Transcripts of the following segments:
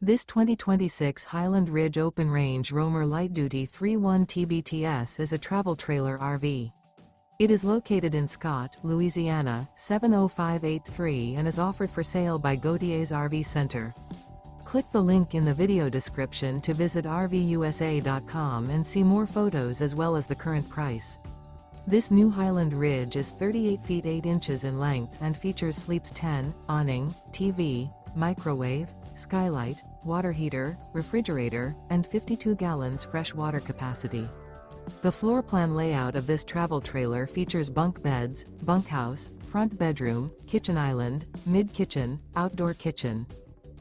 This 2026 Highland Ridge Open Range Roamer Light Duty 3.1 TBTS is a travel trailer RV. It is located in Scott, Louisiana, 70583 and is offered for sale by Gauthiers RV Center. Click the link in the video description to visit RVUSA.com and see more photos as well as the current price. This new Highland Ridge is 38 feet 8 inches in length and features sleeps 10, awning, TV, microwave, skylight, water heater, refrigerator, and 52 gallons fresh water capacity. The floor plan layout of this travel trailer features bunk beds, bunkhouse, front bedroom, kitchen island, mid-kitchen, outdoor kitchen.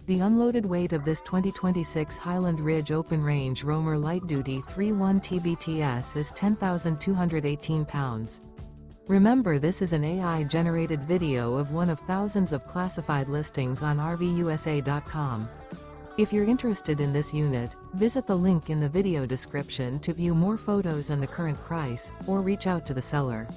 The unloaded weight of this 2026 Highland Ridge Open Range Roamer Light Duty 3.1 TBTS is 10,218 pounds. Remember, this is an AI-generated video of one of thousands of classified listings on RVUSA.com. If you're interested in this unit, visit the link in the video description to view more photos and the current price, or reach out to the seller.